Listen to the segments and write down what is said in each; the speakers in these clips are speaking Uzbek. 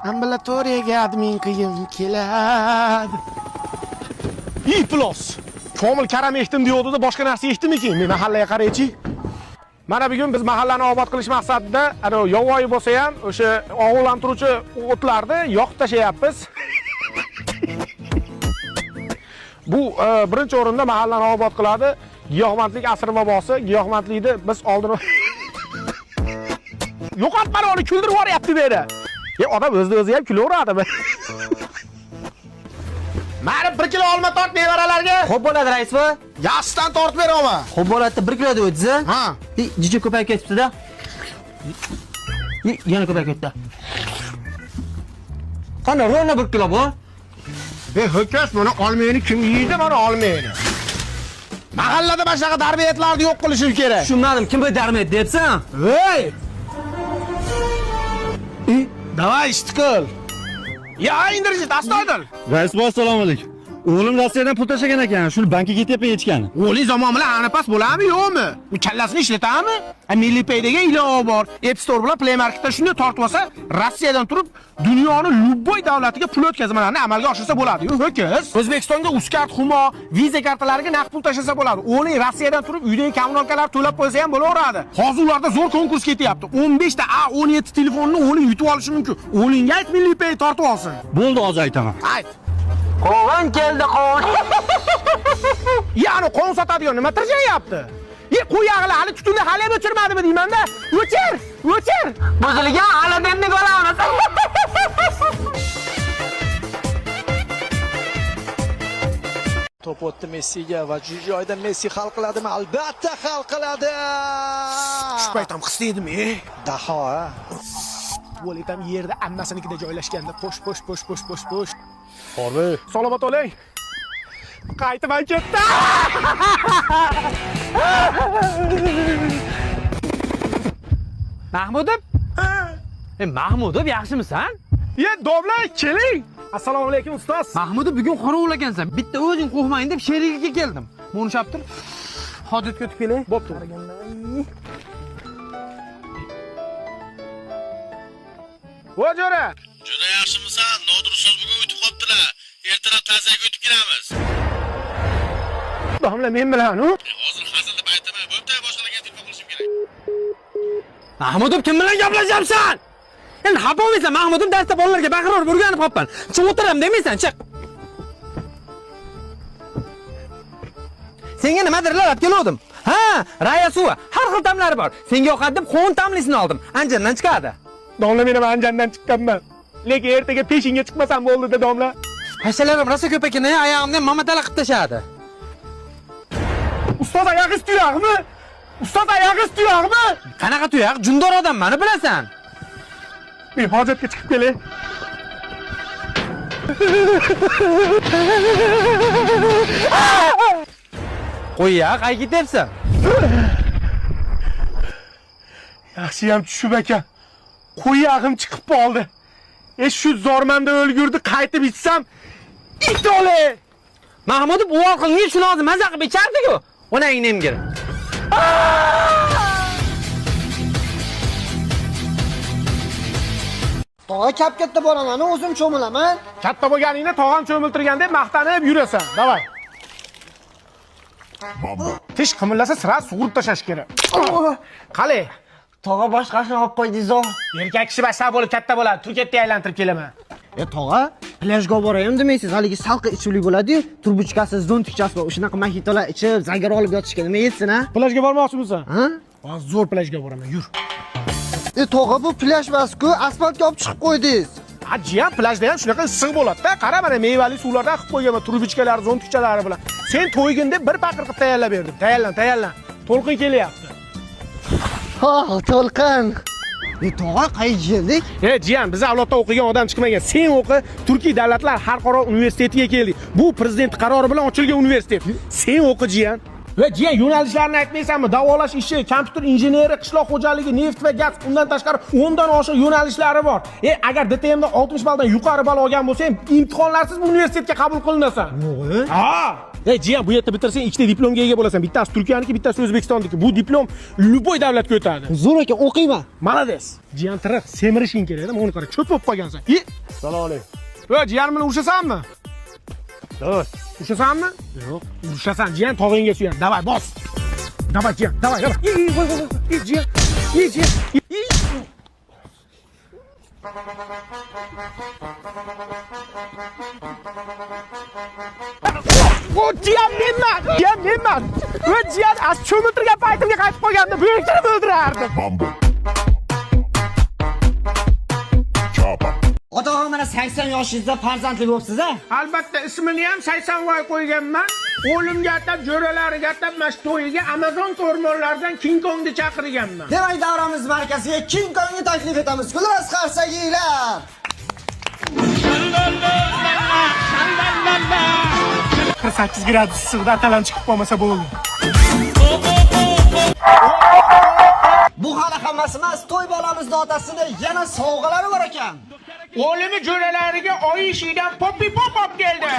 Ambulatoriyaga admin qilgim keladi. Plus. Komil karam eshitdim deyotdi-da, boshqa narsa eshitdimikin? Men mahallaga qaraychi. Mana bugun biz mahallani obod qilish maqsadida, yovvoyi bo'lsa ham o'sha og'irlantiruvchi o'tlarni yoqib tashlayapmiz. Bu birinchi o'rinda mahallani obod qiladi. Giyohvandlik asr vabosi, giyohvandlikni biz oldin yo'qotmani uni kuldirib yuboryapti bu yerda. Odam o'zi ham kulaveradi. Mana 1 kilo olma tort nevaralarga. Xo'p bo'ladi, rais va? Yasdan tortib beraman. Xo'p bo'ladi, 1 kilo deb o'tsa? Ha. Jijo ko'payib ketibdi-da. Yana ko'payib ketdi. Qani ro'na 1 kilo bu? Ho'kaz, buni olmayni kim yeydi, mana olmayni. Mahallada boshqa darbiyatlarni yo'q qilish kerak. Tushunmadim, kim bu darmiyat debsan? Hey! Davay ishtiqil. Ya, indirishit, astoydil. Rais boy, assalomu alaykum. O'g'lim Rossiyadan pul tashlagan ekan. Shuni bankka ketyapman yechgani. O'g'ling zamon bilan anapas bo'ladimi, yo'qmi? U kallasini ishlatadimi? Milliy Pay degan ilova bor. App Store bilan Play Marketda shunday tortib olsa, Rossiyadan turib dunyoni lubboy davlatiga pul o'tkazmalarni amalga oshirsa bo'ladi-yu, ho'kiz. O'zbekistonga Uzkart, Humo, Visa kartalariga naqd pul tashlasa bo'ladi. O'g'ling Rossiyadan turib uydagi kommunalkalar to'lab qo'ysa ham bo'laveradi. Hozir ularda zo'r konkurs ketyapti. 15 ta A17 telefonni o'g'ling yutib olishi mumkin. O'g'lingga ayt Milliy Pay tortib olsin. Bo'ldi, hozir aytaman. Ayt. Qovun keldi, qovun. Ya'ni qovun sotadigan nima tirjayapti? Qo'yag'lar hali tutunda hali ham o'chirmadimi deyman-da. O'chir! Buzilgan aladanni ko'ramiz. To'p o'tdi Messiga va joyda Messi hal qiladimi? Albatta hal qiladi. Shu payt ham qisdaydim, Daho, ha. Volet ham yerda ammasinikida joylashganda posh. Horbi, salomat bo'ling. Qaytaman ketdi. Mahmudov? Mahmudov, yaxshimisan? Domla, keling. Assalomu alaykum ustoz. Mahmudov, bugun qorovulagansan. Bitta o'zing qo'rqmayin deb sherikga keldim. Mo'nishaptir. Hojatga o'tib kelay. Bo'pti. Vo'jora. Juda yaxshimisan? Nodir ustoz bugun o'tib qolibdilar. Ertalab ta'ziyaga o'tib kelamiz. Domla, men bilan, Hozir hazil deb aytaman. Bo'pti, boshqalarga telefon qilishim kerak. Mahmudov, kim bilan gaplashyapsan? Endi xafa bo'lmaysan, Mahmudov darsda bolalarga baqirib o'rganib qolibman. Chiq o'tiram demaysan, chiq. Senga nimadir olib keldim. Ha, raya suvi, har xil ta'mlari bor. Senga yoqadi deb qovun ta'mlisini oldim. Anjandan chiqadi. Domla, men ham anjandan chiqqanman. Lekin ertaga peshinga chiqmasam bo'ldi-da, domla. Hashalarim rosa ko'p ekan, oyog'imni mamatala qilib tashadi. Ustoz oyog'ingiz tuyog'mi? Qanaqa tuyoq? Jundor odamman, bilasan. Men hojatga chiqib kelay. Qo'yaq, qayga ketyapsan? Yaxshi ham tushib ekan. Qo'yag'im chiqib qoldi. Shu zormanda o'lgurdi, qaytib ichsam, it o'le. Mahmudov, u orqangga shuni hozir maza qilib ichardi-ku. Onangni emgir. Tog'a kap-katta boraman, o'zim cho'milaman. Katta bo'lganingda tog'am cho'miltirgan deb maqtanib yurasan. Davay. Tish qimillasa sira sug'urib tashlash kerak. Qale. Tog'a boshqasini olib qo'ydingiz-ku. Erkak kishi bashar bo'lib katta bo'ladi. Turkiyatga aylantirib kelaman. Tog'a, plyajga borayim demaysiz. Haligi salqi ichimlik bo'ladi-yu, turbuchkasi, zontikchasi bor. O'shanaqa mahitolar ichib, zangor olib yotishga nima yetsin, ha? Plyajga bormoqchimisan? Ha? Hozir zo'r plyajga boraman, yur. Tog'a, bu plyaj emas-ku, asfaltga olib chiqib qo'ydingiz. Ajiyam plyajda ham shunaqa issiq bo'ladi-da. Qara, mana mevali suvlardan qilib qo'yganman, turbuchkalar, zontikchalari bilan. Sen to'ygin deb bir paqir qilib tayyorlab berdim. Tayyorlan. To'lqin kelyapti. Ha, to'lqin. Tog'a, qayerga keldik? Jiyan, biz avlodda o'qigan odam chiqmagan. Sen o'qi, Turkiy davlatlar xalqaro universitetiga keldik. Bu prezident qarori bilan ochilgan universitet. Sen o'qi, jiyan. Va jiyan, yo'nalishlarni aytmaysanmi? Davolash ishi, kompyuter injeneri, qishloq xo'jaligi, neft va gaz, undan tashqari 10 dan oshiq yo'nalishlari bor. Agar DTMda 60 balldan yuqori ball olgan bo'lsang, imtihonlarsiz bu universitetga qabul qilinasan. Yo'q. Ha, Ey jiyan, bu yerda bitirsang ikkita diplomga ega bo'lasan. Bittasi Turkiyaniki, bittasi O'zbekistonniki. Bu diplom любой davlatga o'tadi. Zo'r ekan, o'qiyman. Malades. Jiyan tiriq, semirishing kerak-da. Mana qara, cho'p bo'lib qolgansan. Assalomu alaykum. Ey, jiyan bilan urushasanmi? Do'st. Urushasanmi? Yo'q. Urushasan, jiyan tog'ingga suyan. Davay, bos. Davay, jiyan, davay. Jiyan. Jiyan. O jiyan menman. Va jiyan az cho'mitirgan paytimga qaytib qolganda buyuklarni o'ldirardim. Ota-ona mana 80 yoshingizda farzandli bo'libsiz-a? Albatta ismini ham 80 voy qo'yganman. O'limga atab, jo'ralariga atab mana shu to'yiga Amazon o'rmonlaridan King Kongni chaqirganman. Demak, davramiz markaziga King Kongni taklif etamiz. Kulras qarsaginglar. 48 gradus issiqda atalan chiqib qolmasa bo'ldi. Bu hali hammasi emas, to'y bolamizni otasini yana sovg'alari bor ekan. O'limi jo'ralariga oyishidan popi pop olib keldi.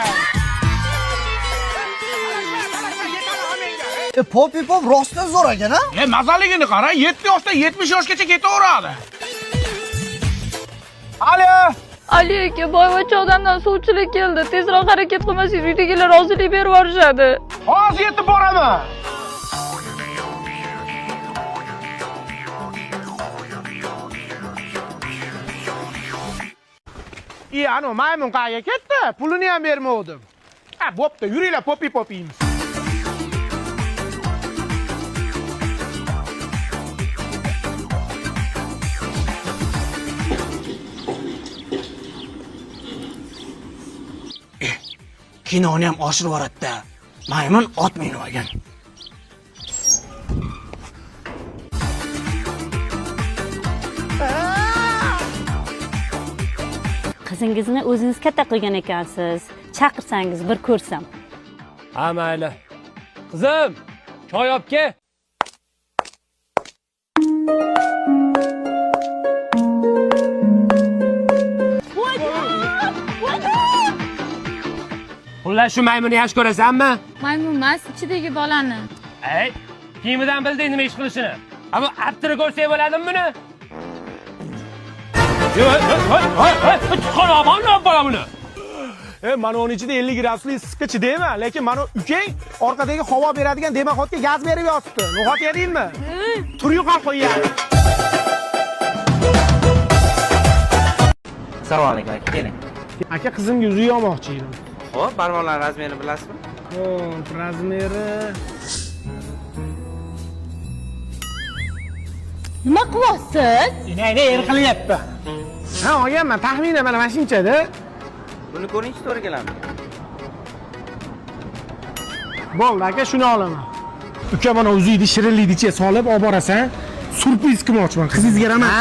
Popi pop rostdan zo'r ekan, ha? Mazaligini qara, 7 yoshdan 70 yoshgacha ketaveradi. Alo. Ali aka, boyvachchoqdan suvchilik keldi. Tezroq harakat qilmasangiz uydagilar rozilik berib yuborishadi. Hozir yetib boraman. Ano maymun qayerga ketdi? Pulini ham bermovdim. Ha, bo'pti, yuringlar popi yeymiz. Kinoni ham oshirib yuboradi-da. Maymun ot minib olgan. Qizingizni o'zingiz katta qilgan ekansiz. Chaqirsangiz bir ko'rsam. Ha, mayli. Qizim, choy olib kel. Xullas shu maymuni yaxshi ko'rasanmi? Maymun emas, ichidagi bolani. Ey, kiyimidan bilding nima ish qilishini. Ama aptiri ko'rsang bo'ladimi buni? Chiqaraman bolamni. Mana onun ichida 50 gradusli issiqqa chidayman, lekin mana ukang orqadagi havo beradigan demaxotga gaz berib yotibdi. No'xat yedingmi? Tur yo'qol qo'yadi. Assalomu alaykum aka, keling. Aka, qizimga uzi yomoqchi edim. Xo'p, barmoqlar razmerini bilasizmi? Xo'p, razmeri. Nima qilyapsiz? Nega er qilyapti? Ha, olganman, taxminan mana shunchada. Buni ko'ringchi, to'g'ri keladi. Bo'ldi aka, shuni olaman. Uka, mana o'zingni shirinlikni ichiga solib olib borasan, surpriz qilmoqchiman. Qizingizga rahmat.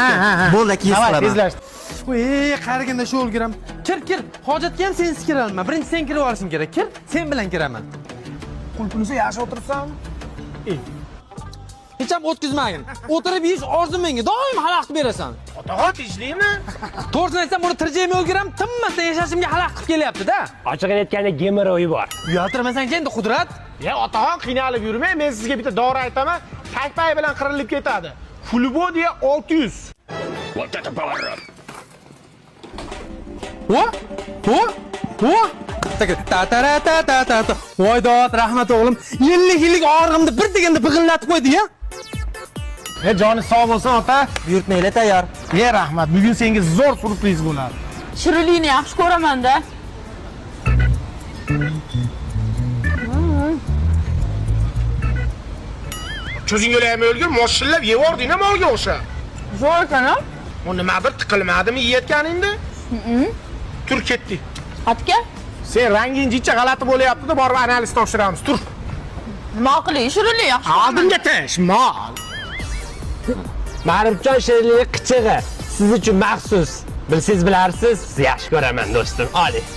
Bo'ldi, keyin qilaman. Tezlash. Qaraganda shu o'lgiram. Kir, hojatga ham sensiz kira olma. Birinchi sen kirib olishing kerak. Kir, sen bilan kiraman. Qulpunisa yaxshi o'tiribsanmi? Hech ham o'tkazmagin. O'tirib yeyish orzum menga. Doim xalaqit berasan. Otaxon tinchlikmi? To'g'risini aytsam, buni tirjayma o'lgiram, tinmasdan yashashimga xalaqit qilib kelyapti-da. Ochig'ini aytganda gemoroyi bor. Uyaltirmasang endi qudrat. Ya otaxon qiynalib yurmang, men sizga bitta dori aytaman, takpay bilan qirilib ketadi. Fulbodiya 600. Ta-ta-ra-ta-ta-ta. Voydod, rahmat o'g'lim. 50 yillik og'rig'imni bir deganda big'illatib qo'ydi-ya. Joni sog' bo'lsin ota. Buyurtmaylar tayyor. Rahmat. Bugun senga zo'r surpriz bo'ladi. Shirinlikni yaxshi ko'raman-da. Ko'zingga olaymi o'lgur, moshillab yevording-a molga o'sha. Zo'r ekan-a? O nima bir tiqilmadimi yeyotganingda? Tur ketdi. Xatga? Sen ranging jicha g'alati bo'layapti-da, borib analiz topshiramiz. Tur. Nima qiling? Shirinlik yaxshi. Oldimga tish, mol. Ma'rifjon shirinligi qichig'i siz uchun maxsus. Bilsangiz bilarsiz, sizni yaxshi ko'raman do'stim. Oling.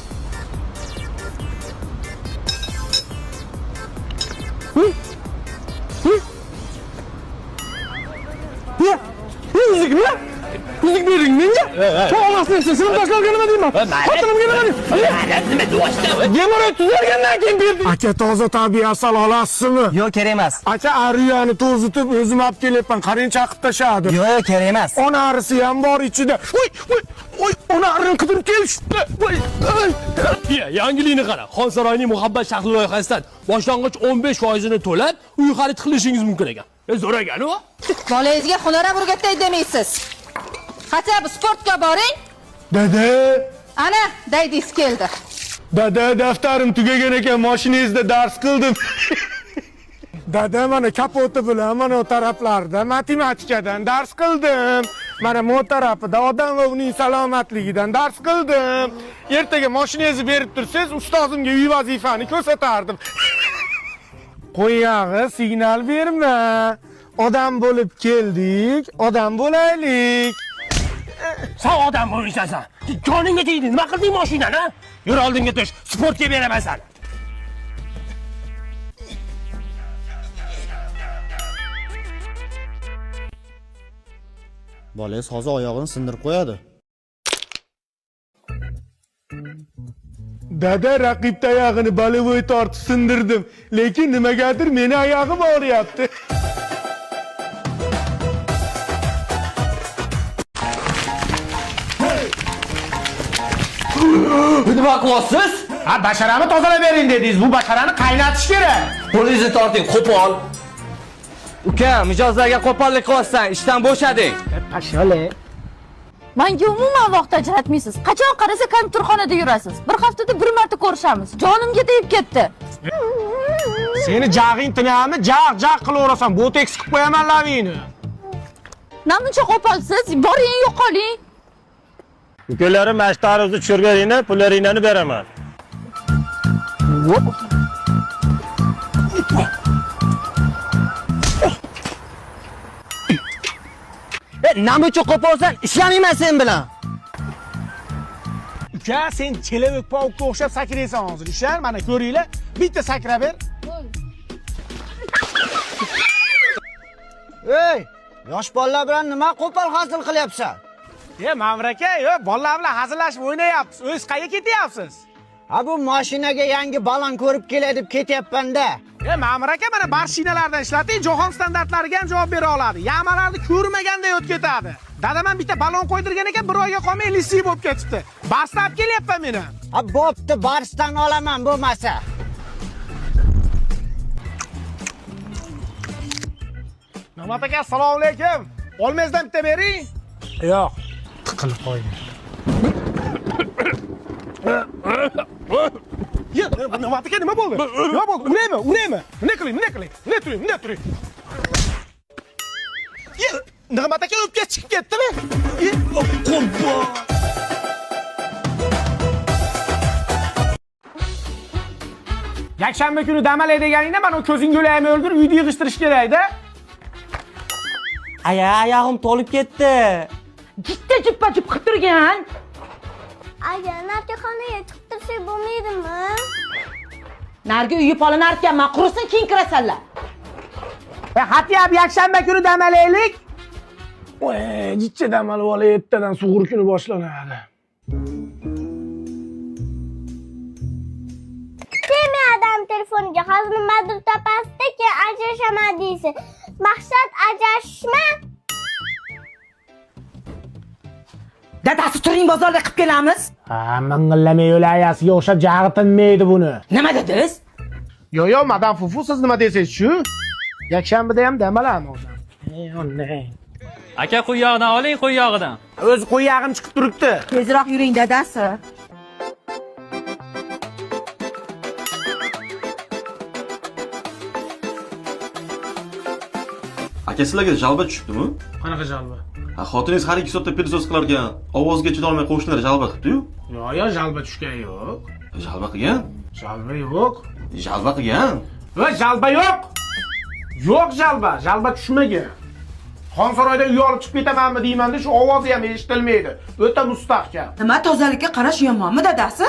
Müzik bering menga. To'g'risi aytmaysiz, sinfdoshlarga nima deyman? Xotinimga nima deyman? Nima deyapsiz? Gemoroy tuzalgandan keyin berdim. Aka toza tabiat salohlasizmi? Yo'q, kerak emas. Aka ariyani to'zitib o'zim olib kelyapman. Qarang chaqib tashadi. Yo'q, kerak emas. Onarisi ham bor ichida. Voy, onarini qidirib kelishdi. Voy. Yangilikni qara. Xonsaroyning muhabbat shahri loyihasidan boshlang'ich 15% to'lab, uy xarid qilishingiz mumkin ekan. Zo'r ekan-ku. Bolangizga hunaram o'rgatay demaysiz. Qachon sportga boring? Dada, Ana, daydingiz keldi. dada daftarim tugagan ekan, mashinangizda dars qildim. Dada mana kapoti bilan mana o taraflarda matematikadan dars qildim. Mana bu tarafida odam va uning salomatligidan dars qildim. Ertaga mashinangizni berib tursangiz, ustozimga uy vazifani ko'rsatardim. Qo'yag'i, signal berma. Odam bo'lib keldik, odam bo'laylik. Sen odam bo'lmaysan. Joningga tegdi. Nima qilding mashinani? Yur oldinga tush. Sportga beraman seni. Bolangiz hozir oyog'ini sindirib qo'yadi. Dada raqib oyog'ini balovoy tortib sindirdim, lekin nimagadir meni oyog'im og'riyapti. Nima qilyapsiz? Ha, basharani tozalab bering dedingiz. Bu basharani qaynatish kerak. Qo'lingizni torting, qo'pol. Uka, mijozlarga qo'pollik qilyapsan, ishdan bo'shading. Pashale. Menga umuman vaqt ajratmaysiz. Qachon qarasa kompyuterxonada yurasiz. Bir haftada bir marta ko'rishamiz. Jonimga tegib ketdi. Seni jag'ing tinami? Jag qilaverasan. Botoks qilib qo'yaman lavingni. Namuncha qo'polsiz? Boring, yo'qoling. Ukalarim mashtaringizni tushirganingni pullaringni beraman. Nima uchun qo'polsan? Ishlamayman sen bilan. Uka, sen chelevik pavukka o'xshab sakraysan hozir. Ishlar, mana ko'ringlar. Bitta sakra ber. Ey, yosh bolalar bilan nima qo'pol hosil qilyapsan? Ma'mur aka, bolalar bilan hazillashib o'ynayapsiz. O'z qayerga ketyapsiz? Ha, bu mashinaga yangi balon ko'rib kelay deb ketyapman-da. Ma'mur aka, mana barshinalardan ishlating, jahon standartlariga ham javob bera oladi. Yamalarni ko'rmaganda o'tib ketadi. Dadam bitta balon qo'ydirgan ekan, bir oyga qolmay lisi bo'lib ketibdi. Barsdan olib kelyapman meni. Ha, bo'pti, barsdan olaman bo'lmasa. Nahmat aka, assalomu alaykum. Olmangizdan bitta bering. Yo'q, tiqilib qo'ying. Nahmat aka, nima bo'ldi? Nima bo'ldi? Unaymi? Nima qiling? Nima turing? Nahmat aka o'pka chiqib ketdimi? Qo'rqma. Yakshanba kuni damalay deganingda mana ko'zingga o'laymi o'ldirib uyda yig'ishtirish kerak-da. Oyog'im to'lib ketdi. Bitta jippa-jip qilib turgan. Aya, narkoxonaga chiqib tursak bo'lmaydimi? Narga uyib olinarkanman, qurisin keyin kirasanlar. Hatyab yakshanba kuni damalaylik. Voy, jichcha damalib olay, ertadan sug'ur kuni boshlanadi. Kimi adam telefoniga hozir nimadir topasizda, keyin ajrashaman deysiz. Maqsad ajrashishmi? Dadasi turing bozorda qilib kelamiz. Ha, ming'illamay yo'layasiga o'xshab jag'i tinmaydi buni. Nima dedingiz? Yo'q, madam Fufu, siz nima desangiz shu? Yakshanbada ham damalami odam. Aka, qo'y yog'idan oling, qo'y yog'idan. O'zi qo'y yog'im chiqib turibdi. Tezroq yuring dadasi. Aka, sizlarga jalba tushibdimi? Qanaqa jalba? Ha, xotiningiz har 2 soatda pilsos qilar ekan, ovozga chidolmay qo'shnilar jalba qilibdi-yu. Yo'q, jalba tushgan yo'q. Jalba qilgan? Jalba yo'q. Jalba qilgan? Jalba yo'q. Yo'q jalba tushmagan. Xonsaroyda uy olib chiqib ketamanmi deyman-da, shu ovozi ham eshitilmaydi. O'ta mustahkam. Nima tozalikka qarash yomonmi dadasi?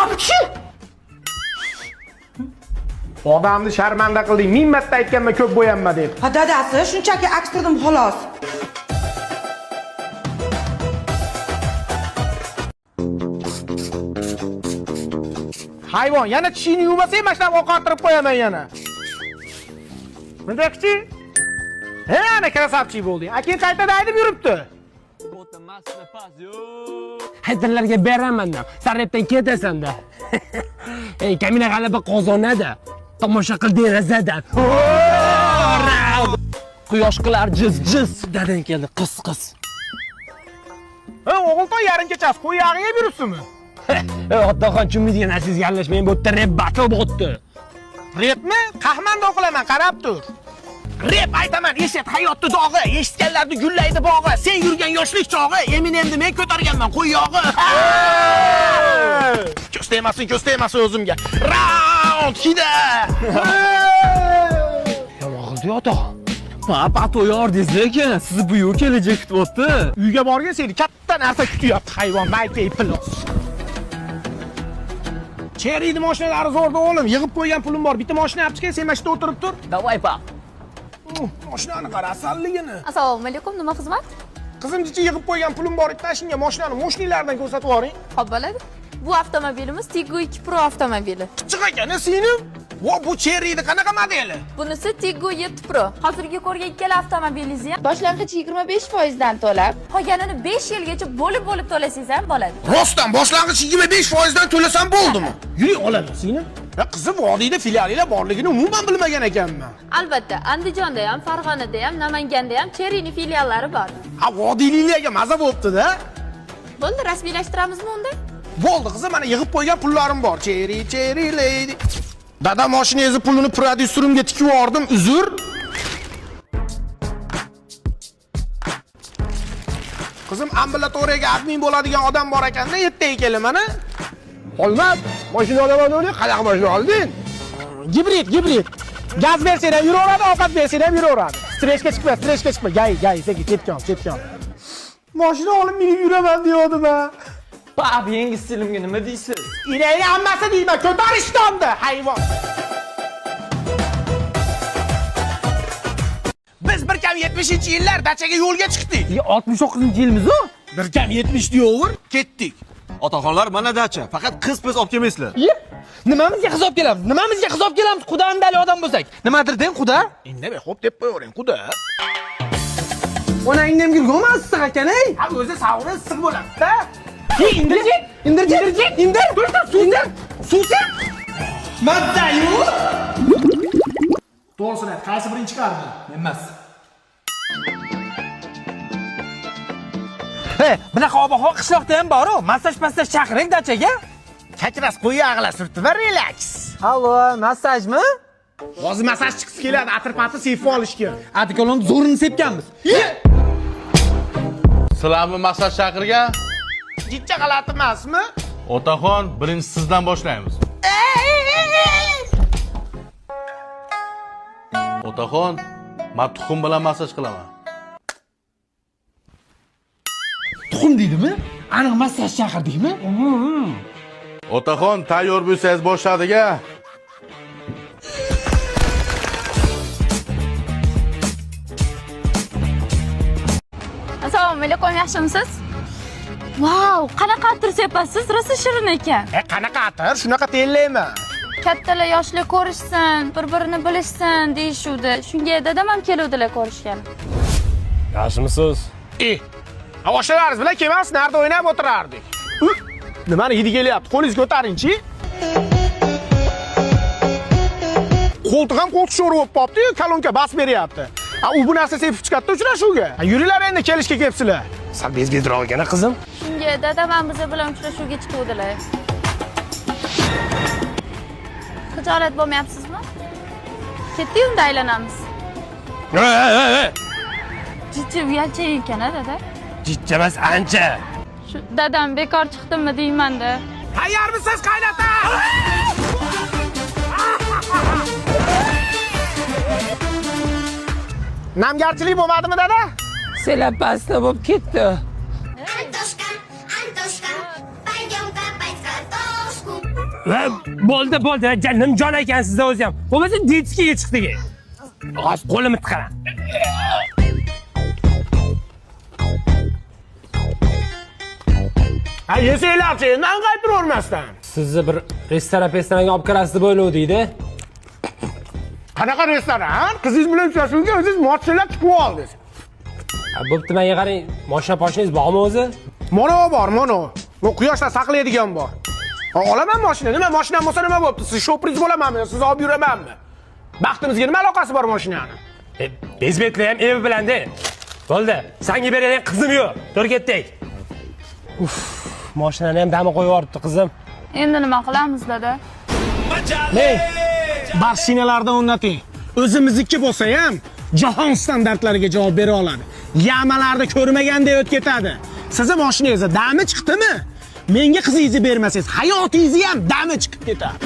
Apchi! Odamni sharmanda qilding. 1000 marta aytganman ko'p bo'yanma deb. Ha dadasi, shunchaki aks qildim xolos. Hayvon, yana tishingni yuvmasang, mashinani oqartirib qo'yaman yana. Bunday-chi? Ana krasavchik bo'lding. Akin qaytada haydab yuribdi. Haydarlarga beraman-da. Sarrepdan ketasan-da. Ey, kamina g'alaba qozonadi. Tomosha qil derazadan. Quyosh qilar jiz-jiz. Dadang keldi, qiz. O'g'iltoy yarim kechasi qo'y yog'iga yeb yuribsizmi? Otaxon chumidagi narsasiga aralashmang, bu yerda rep battle bo'pti. Repmi? Qahmando qilaman, qarab tur. Rep aytaman, eshit hayotda dog'i, eshitganlarni gullaydi bog'i. Sen yurgan yoshlik chog'i, Eminemni men ko'targanman qo'y yog'i. Ko'z tegmasin o'zimga. Round hida. Yomg'ildi otaxon. Pato yordingiz lekin, sizni bu yo'l kelajak kutyapti. Uyga borgan seni katta narsa kutyapti hayvon, maykay plos. Cheriyni mashinalari zo'rda o'g'lim, yig'ib qo'ygan pulim bor. Bitta mashina olib chiqay, sen mashina o'tirib tur. Davay pa. Mashinani qara, asalligini. Assalomu alaykum, nima xizmat? Qizimchicha yig'ib qo'ygan pulim bor, tashinga mashinani mo'shnilardan ko'rsatib yuboring. Xo'p bo'ladi. Bu avtomobilimiz Tiggo 2 Pro avtomobili. Chiq ekan, singlim. Vo, bu Cherry'ni qanaqa modeli? Bunisi Tiggo 7 Pro. Hozirgi ko'rgan ikkala avtomobilingizni ham boshlang'ich 25% dan to'lab, qolganini 5 yilgacha bo'lib to'lasangiz ham bo'ladi. Rostdan boshlang'ich 25% dan to'lasam bo'ldimi? Yuring olaman, singlim. Qizim vodiyda filiallar borligini umuman bilmagan ekanman. Albatta, Andijonda ham, Farg'onada ham, Namanganda ham Cherry'ning filiallari bor. Ha, vodiyliklarga maza bo'pti-da. Bo'ldi, rasmiylashtiramizmi unda? Bo'ldi, qizim, mana yig'ib qo'ygan pullarim bor. Cherry lady. Dada mashinangizni pulini prodyuserimga tikib yubordim, uzr. Qizim, ambulatoriyaga admin bo'ladigan odam bor ekanda, ertaga keling mana. Olmab, mashina olaman o'ylayman, qanaqa mashina olding? Gibrid. Gaz bersa ham yuraveradi, ovqat bersa ham yuraveradi. Stressga chiqma. Gay, seki ketgan. Mashina olib minib yuraman deyapti-ma. Pap, yangi stilimga nima deysiz? Inayni hammasi deyman, ko'tarishdi hayvon. Biz bir kam 70-yillar dachaga yo'lga chiqdik. 69-yilmiz-ku? Bir kam 70 deyover, ketdik. Otaxonlar mana dacha, faqat qiz-piz olib kelmaysizlar. Nimamizga hisob kelamiz? Qudandali odam bo'lsak. Nimadir deng, quda? Indamay xo'p deb qo'yavering, quda. Onangni ham gulg'omas issiq ekan-ey. Ha, o'zi savri issiq bo'ladi-da. Indir. Suvsin. Mazzayu. To'g'risini ayt, qaysi birinchi chiqardi? Emas. Bunaqa ob-havo qishloqda ham bor-ku. Massaj chaqiring dachaga. Kakras qo'y yog'lar surtib, relax. Allo, massajmi? Hozir massaj chiqib keladi, atir-patir sevib olishga. Adikolon zo'rini sepganmiz. Sizlarni massaj chaqirgan? Jiddiy g'alati emasmi? Otaxon, birinchi sizdan boshlaymiz. Otaxon, men tuxum bilan massaj qilaman. Tuxum deydimi? Aniq massaj chaqirdingmi? Otaxon, tayyor bo'lsangiz boshladik-a. Assalomu alaykum, yaxshimisiz? Wow, qanaqa atir sepasiz? Rosa shirin ekan. Qanaqa atir? Shunaqa tayinlayman. Kattalar yoshlar ko'rishsin, bir-birini bilishsin deyishuvdi. Shunga dadam ham keluvdilar ko'rishgan. Yaxshimisiz? Oshalarimiz bilan kelmas, narda o'ynab o'tirardik. Nimani hidi kelyapti? Qo'lingizni ko'taring-chi. Qo'ltiq ham qo'ltiq sho'ri bo'lib qopti, kolonka bas beryapti. U bu narsa sepib chiqadi uchrashuvga. Yuringlar endi kelishga kelibsizlar. Sal bezbezroq ekan, qizim. Shunga dadam ham biz bilan uchrashuvga chiquvdilar. Xijolat bo'lmayapsizmi? Ketdik unda aylanamiz. Jiddi uyalcha ekan-a, dada? Jiddi emas, ancha. Shu dadam bekor chiqdimmi deyman-da. Tayyormisiz, qaynota? Namgarchilik bo'lmadimi, dada? Selab pasta bo'lib ketdi. Bo'ldi, janim jon ekan sizda o'zi ham. Bo'lmasa detskiga chiqdik. Hozir qo'limni tiqaram. Ha, yesanglarchi, endi qaytiravermasdan. Sizni bir restoranga olib kirasiz deb o'ylovdik-da. Qanaqa restoran? Qizingiz bilan uchrashuvga o'zingiz mochilab chiqib oldingiz. Bo'pti, menga qarang, mashina-poshinangiz bormi o'zi? Mana bor, mana. Bu quyoshda saqlaydigan bor. Olaman mashina. Nima mashinam bo'lsa nima bo'pti? Siz shopringiz bo'lamanmi? Siz olib yuramanmi? Baxtimizga nima aloqasi bor mashinani? Bezbetli ham evi bilan-da. Bo'ldi. Senga beradigan qizim yo'q. Tur ketdik. Mashinani ham dami qo'yib yuboribdi qizim. Endi nima qilamiz, dada? Hey, mashinalardan o'rnating. O'zimizniki bo'lsa ham jahon standartlariga javob bera oladi. Yamalarda ko'rmaganda o'tib ketadi. Sizni mashinangizda dami chiqdimi? Menga qizingizni bermasangiz, hayotingizni ham dami chiqib ketadi.